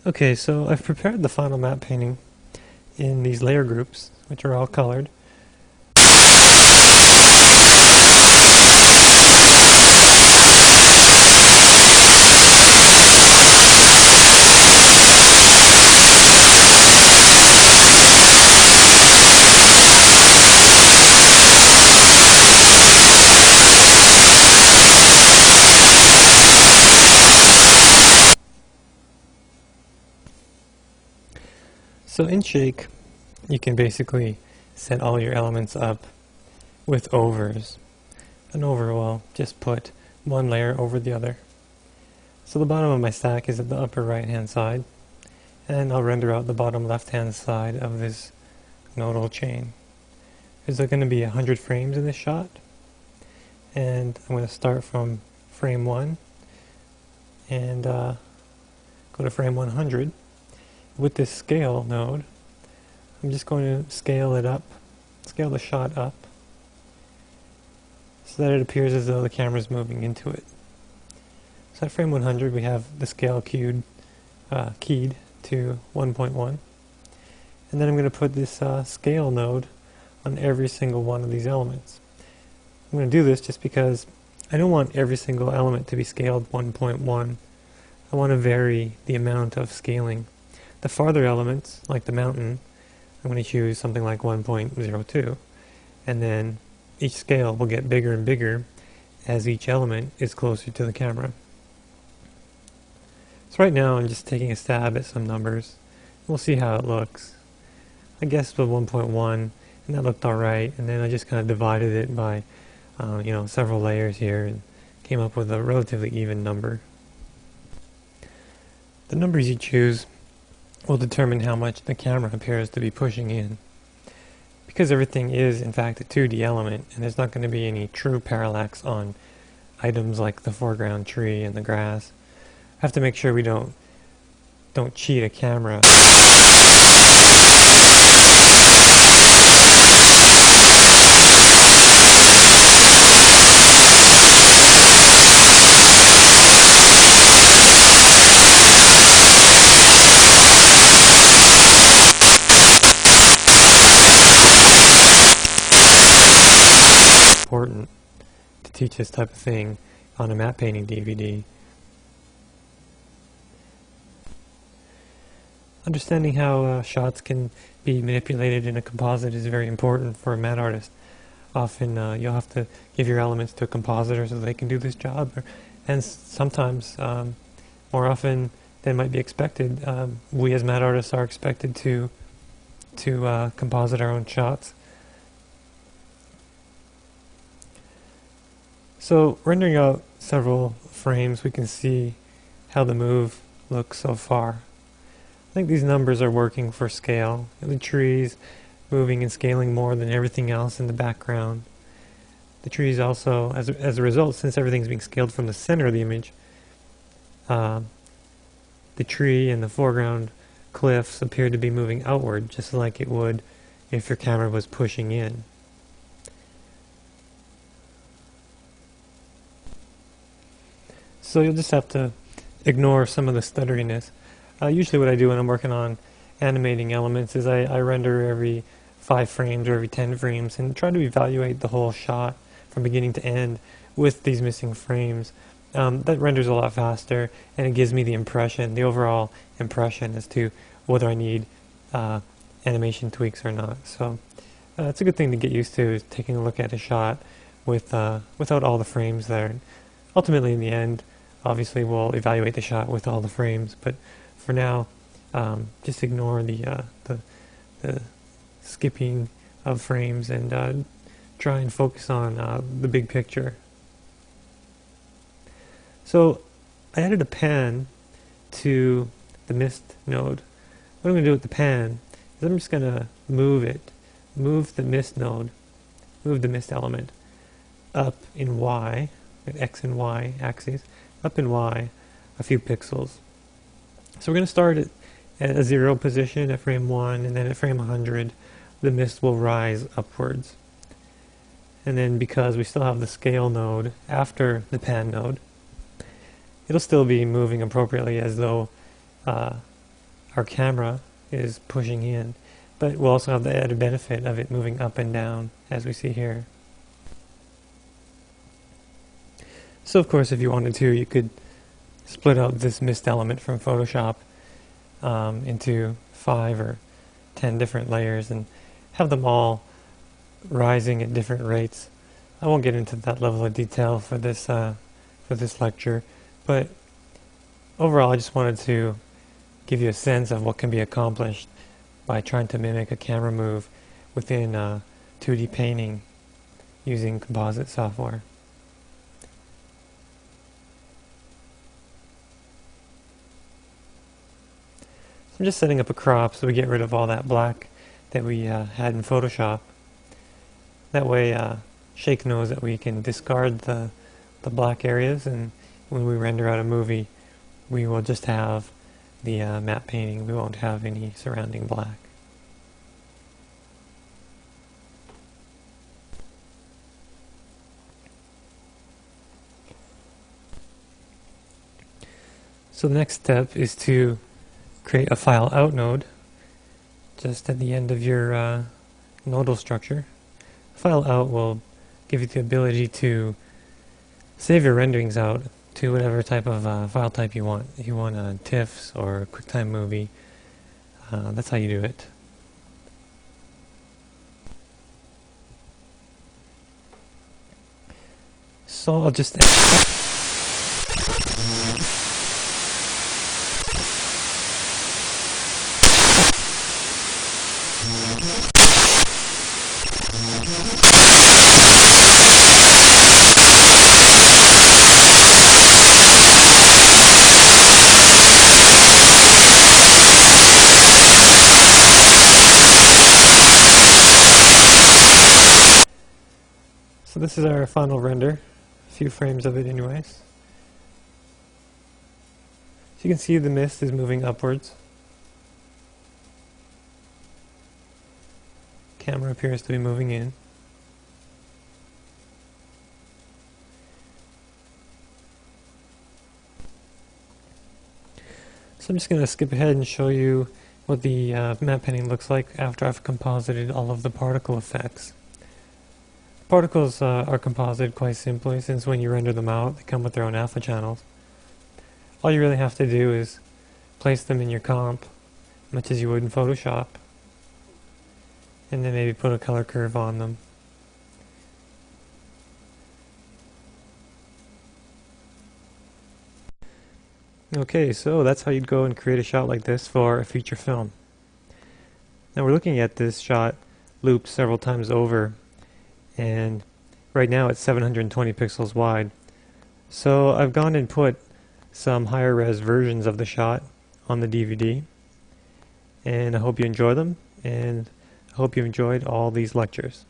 Okay, so I've prepared the final matte painting in these layer groups, which are all colored. So in Shake, you can basically set all your elements up with overs. An over will just put one layer over the other. So the bottom of my stack is at the upper right hand side, and I'll render out the bottom left hand side of this nodal chain. There's going to be 100 frames in this shot, and I'm going to start from frame 1 and go to frame 100. With this scale node, I'm just going to scale it up, scale the shot up, so that it appears as though the camera is moving into it. So at frame 100 we have the scale keyed to 1.1, and then I'm going to put this scale node on every single one of these elements. I'm going to do this just because I don't want every single element to be scaled 1.1. I want to vary the amount of scaling. The farther elements, like the mountain, I'm going to choose something like 1.02, and then each scale will get bigger and bigger as each element is closer to the camera. So right now I'm just taking a stab at some numbers. We'll see how it looks. I guessed with 1.1, and that looked alright, and then I just kind of divided it by several layers here and came up with a relatively even number. The numbers you choose will determine how much the camera appears to be pushing in. Because everything is in fact a 2D element, and there's not going to be any true parallax on items like the foreground tree and the grass, I have to make sure we don't cheat a camera. Important to teach this type of thing on a matte painting DVD. Understanding how shots can be manipulated in a composite is very important for a matte artist. Often you'll have to give your elements to a compositor so they can do this job, and sometimes, more often than might be expected, we as matte artists are expected to composite our own shots. So rendering out several frames, we can see how the move looks so far. I think these numbers are working for scale. The trees moving and scaling more than everything else in the background. The trees also, as a result, since everything's being scaled from the center of the image, the tree and the foreground cliffs appear to be moving outward, just like it would if your camera was pushing in. So you'll just have to ignore some of the stutteriness. Usually what I do when I'm working on animating elements is I render every 5 frames or every 10 frames and try to evaluate the whole shot from beginning to end with these missing frames. That renders a lot faster, and it gives me the impression, the overall impression as to whether I need animation tweaks or not. So it's a good thing to get used to, is taking a look at a shot without all the frames there. Ultimately, in the end, obviously we'll evaluate the shot with all the frames, but for now, just ignore the skipping of frames and try and focus on the big picture. So I added a pan to the mist node. What I'm going to do with the pan is I'm just going to move the mist node, move the mist element up in Y, X and Y axes, up in Y a few pixels. So we're going to start at a 0 position at frame 1, and then at frame 100 the mist will rise upwards. And then because we still have the scale node after the pan node, it'll still be moving appropriately as though our camera is pushing in, but we'll also have the added benefit of it moving up and down, as we see here. So of course, if you wanted to, you could split out this mist element from Photoshop into 5 or 10 different layers and have them all rising at different rates. I won't get into that level of detail for this lecture, but overall I just wanted to give you a sense of what can be accomplished by trying to mimic a camera move within 2D painting using composite software. I'm just setting up a crop so we get rid of all that black that we had in Photoshop. That way Shake knows that we can discard the black areas, and when we render out a movie we will just have the matte painting. We won't have any surrounding black. So the next step is to create a file out node just at the end of your nodal structure. File out will give you the ability to save your renderings out to whatever type of file type you want. If you want TIFFs or QuickTime Movie, that's how you do it. So I'll just So this is our final render, a few frames of it anyways. So you can see the mist is moving upwards. Camera appears to be moving in. So I'm just going to skip ahead and show you what the matte painting looks like after I've composited all of the particle effects. Particles are composited quite simply, since when you render them out, they come with their own alpha channels. All you really have to do is place them in your comp, much as you would in Photoshop, and then maybe put a color curve on them. Okay, so that's how you'd go and create a shot like this for a feature film. Now we're looking at this shot looped several times over, and right now it's 720 pixels wide. So I've gone and put some higher res versions of the shot on the DVD, and I hope you enjoy them, and I hope you enjoyed all these lectures.